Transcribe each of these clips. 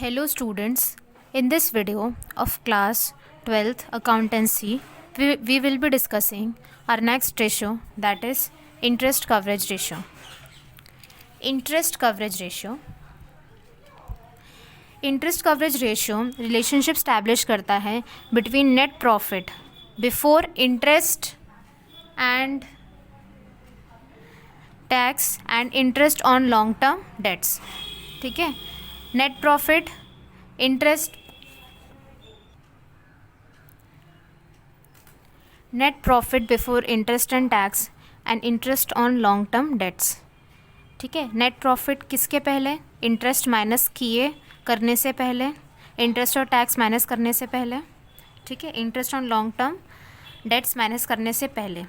Hello students, in this video of class 12th accountancy, we will be discussing our next ratio, that is interest coverage ratio. Interest coverage ratio relationship establish करता है between net profit before interest and tax and interest on long term debts. ठीक है, net profit before interest and tax and interest on long term dates. ठीक है, net profit किसके पहले? Interest minus किए करने से पहले, इंटरेस्ट और टैक्स माइनस करने से पहले. ठीक है, interest on long term dates minus करने से पहले.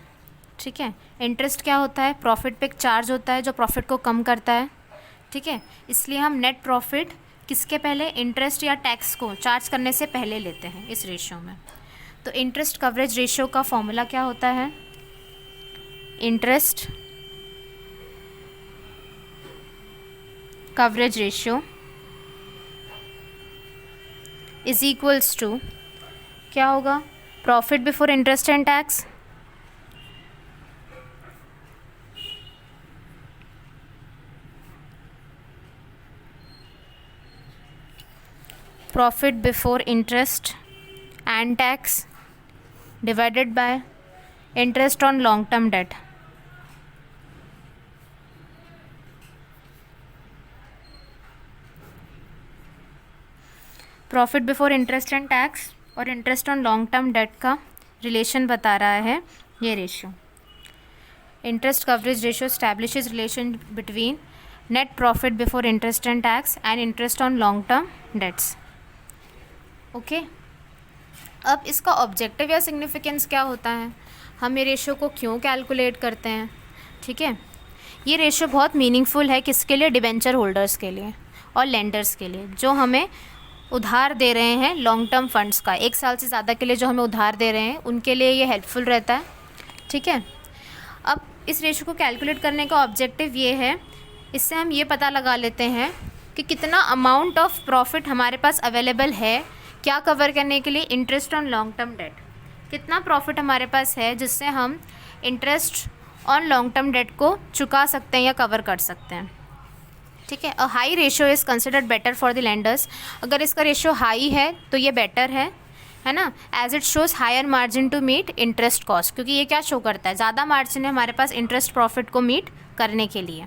ठीक है, इंटरेस्ट क्या होता है? प्रॉफिट पे एक चार्ज होता है जो प्रॉफिट को कम करता है. ठीक है, इसलिए हम नेट प्रॉफिट किसके पहले? इंटरेस्ट या टैक्स को चार्ज करने से पहले लेते हैं इस रेशियो में. तो इंटरेस्ट कवरेज रेशियो का फॉर्मूला क्या होता है? Interest coverage ratio is equals to क्या होगा? Profit before interest and tax profit before interest and tax divided by interest on long term debt. Profit before interest and tax और interest on long term debt का relation बता रहा है ये ratio. Interest coverage ratio establishes relation between net profit before interest and tax and interest on long term debts. Okay, अब इसका objective या significance क्या होता है? हम ये रेशियो को क्यों कैलकुलेट करते हैं? ठीक है, ये रेशियो बहुत मीनिंगफुल है किसके लिए? डिबेंचर होल्डर्स के लिए और लेंडर्स के लिए जो हमें उधार दे रहे हैं लॉन्ग टर्म फंड्स का, 1 साल से ज़्यादा के लिए जो हमें उधार दे रहे हैं उनके लिए ये हेल्पफुल रहता है. ठीक है, अब इस रेशियो को कैलकुलेट करने का ऑब्जेक्टिव ये है, इससे हम ये पता लगा लेते हैं कि कितना अमाउंट ऑफ प्रॉफिट हमारे पास अवेलेबल है क्या कवर करने के लिए? Interest on long term debt. कितना प्रॉफिट हमारे पास है जिससे हम interest on long term date को चुका सकते हैं या कवर कर सकते हैं. ठीक है, a high ratio is considered better for the lenders. अगर इसका रेशियो हाई है तो ये बेटर है ना, as it shows higher margin to meet interest cost. क्योंकि ये क्या शो करता है? ज़्यादा मार्जिन है हमारे पास इंटरेस्ट प्रॉफिट को मीट करने के लिए.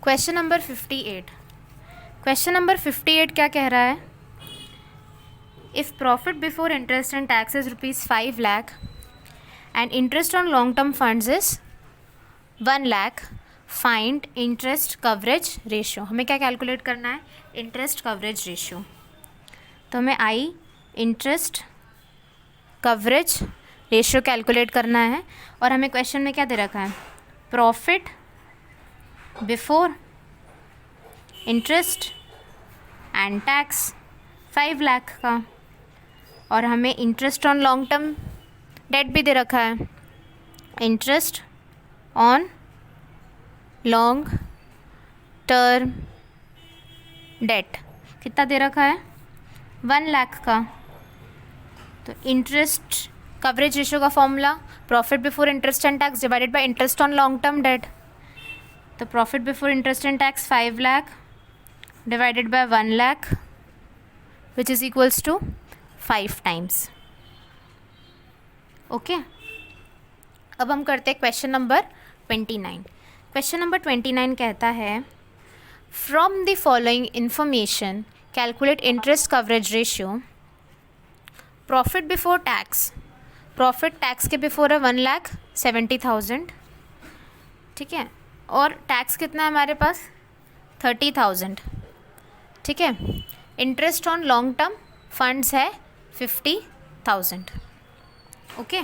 क्वेश्चन नंबर 58 क्या कह रहा है? If profit before interest and tax is rupees 5 lakh and interest on long term funds is 1 lakh, find interest coverage ratio. हमें क्या कैलकुलेट करना है? Interest coverage ratio. तो हमें इंटरेस्ट कवरेज रेशियो कैलकुलेट करना है और हमें क्वेश्चन में क्या दे रखा है? Profit before interest and tax 5 lakh का, और हमें interest on long term debt भी दे रखा है. Interest on long term debt कितना दे रखा है? 1 लाख का. तो इंटरेस्ट कवरेज रेशियो का formula profit before interest and tax divided by interest on long term debt. तो profit before interest and tax 5 lakh divided by 1 lakh which is equals to 5 times. Okay, अब हम करते हैं क्वेश्चन नंबर 29. क्वेश्चन नंबर 29 कहता है from the following information calculate interest coverage ratio. Profit before tax, profit tax के before है 1,70,000. ठीक है, और टैक्स कितना है हमारे पास? 30,000. ठीक है, interest on long term funds है 50,000. ओके,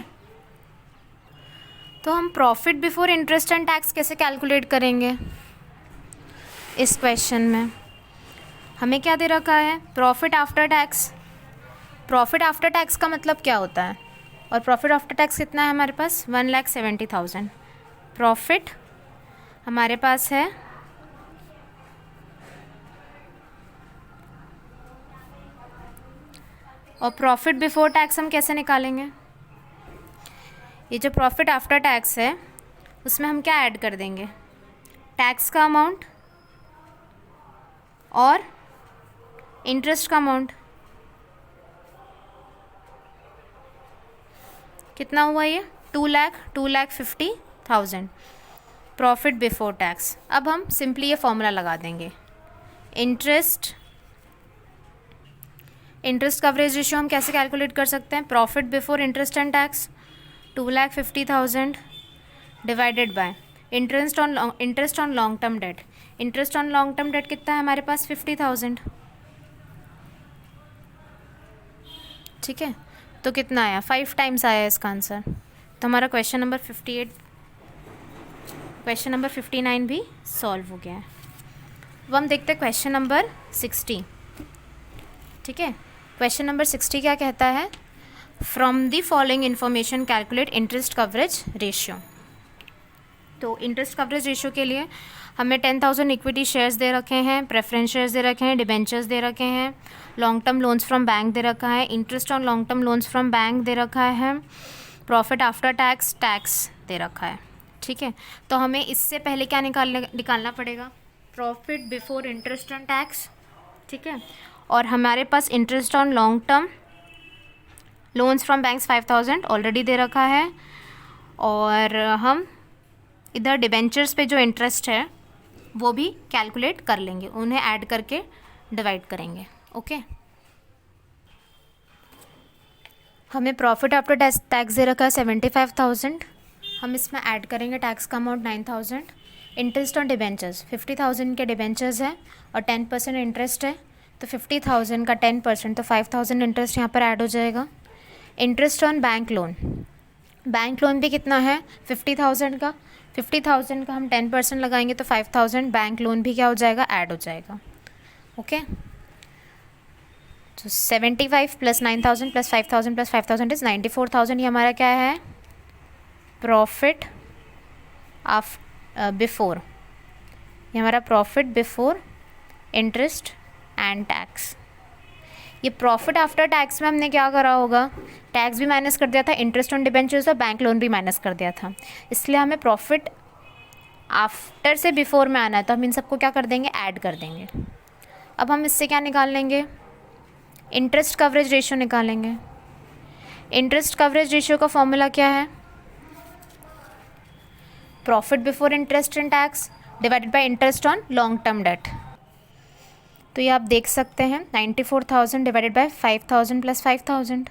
तो हम profit before interest and tax कैसे कैलकुलेट करेंगे? इस क्वेश्चन में हमें क्या दे रखा है? Profit after tax. Profit after tax का मतलब क्या होता है? और प्रॉफिट आफ्टर टैक्स कितना है हमारे पास? 1,70,000. प्रॉफिट हमारे पास है और प्रॉफिट बिफोर टैक्स हम कैसे निकालेंगे? ये जो प्रॉफिट आफ्टर टैक्स है उसमें हम क्या ऐड कर देंगे? टैक्स का अमाउंट और इंटरेस्ट का अमाउंट। कितना हुआ ये? 2,50,000 प्रॉफिट बिफोर टैक्स। अब हम सिंपली ये फॉर्मूला लगा देंगे। इंटरेस्ट कवरेज रेशियो हम कैसे कैलकुलेट कर सकते हैं? Profit before interest and tax 2,50,000 divided by interest on long term date. Interest on long term debt कितना है हमारे पास? 50,000। ठीक है, तो कितना आया? 5 टाइम्स आया इसका आंसर। तो हमारा क्वेश्चन नंबर 59 भी सॉल्व हो गया है। अब हम देखते हैं क्वेश्चन नंबर 60। ठीक है, क्वेश्चन नंबर 60 क्या कहता है? From the following information calculate interest coverage ratio. तो इंटरेस्ट कवरेज रेशियो के लिए हमें 10,000 इक्विटी शेयर्स दे रखे हैं, प्रेफरेंस शेयर्स दे रखे हैं, डिबेंचर्स दे रखे हैं, long term loans from bank दे रखा है, interest on long term loans from bank दे रखा है, प्रॉफिट आफ्टर टैक्स दे रखा है। ठीक है, तो हमें इससे पहले क्या निकालना पड़ेगा? Profit before interest and tax. ठीक है, और हमारे पास interest on long term loans from banks 5,000 already दे रखा है, और हम इधर डिबेंचर्स पे जो इंटरेस्ट है वो भी कैलकुलेट कर लेंगे, उन्हें ऐड करके डिवाइड करेंगे। ओके, हमें प्रॉफिट आफ्टर टैक्स दे रखा है 75,000, हम इसमें ऐड करेंगे टैक्स का अमाउंट 9,000। इंटरेस्ट ऑन डिबेंचर्स 50,000 के डिबेंचर्स हैं और 10% इंटरेस्ट है, तो 50,000 का 10% तो 5,000 इंटरेस्ट यहाँ पर ऐड हो जाएगा। इंटरेस्ट ऑन बैंक लोन भी कितना है? 50,000 का। 50,000 का हम 10% लगाएंगे तो 5,000 बैंक लोन भी क्या हो जाएगा? ऐड हो जाएगा। ओके, तो 75 प्लस 9,000 प्लस 5,000 प्लस 5,000 इज 94,000। ये हमारा क्या है? प्रॉफिट बिफोर, ये हमारा profit before interest and tax. ये प्रॉफिट आफ्टर टैक्स में हमने क्या करा होगा? टैक्स भी माइनस कर दिया था, इंटरेस्ट ऑन डिबेंचर्स और बैंक लोन भी माइनस कर दिया था, इसलिए हमें प्रॉफिट आफ्टर से बिफोर में आना है, तो हम इन सबको क्या कर देंगे? ऐड कर देंगे। अब हम इससे क्या निकाल लेंगे? इंटरेस्ट कवरेज रेशियो निकालेंगे। इंटरेस्ट कवरेज रेशियो का फॉर्मूला क्या है? Profit before interest and tax divided by interest on long term debt. तो ये आप देख सकते हैं 94,000 डिवाइडेड बाय 5,000 प्लस 5,000,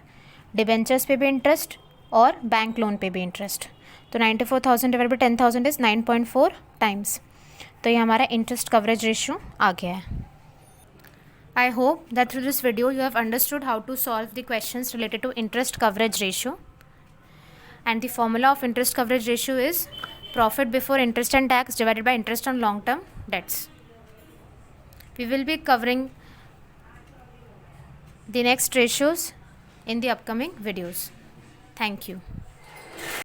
डिबेंचर्स पे भी इंटरेस्ट और बैंक लोन पे भी इंटरेस्ट, तो 94,000 डिवाइड बाय 10,000 इज़ 9.4 टाइम्स। तो ये हमारा इंटरेस्ट कवरेज रेशियो आ गया है। I hope that through this video you have understood how to solve the questions related to interest coverage ratio, and the formula of interest coverage ratio is profit before interest and tax divided by interest on long term debts. We will be covering the next ratios in the upcoming videos. Thank you.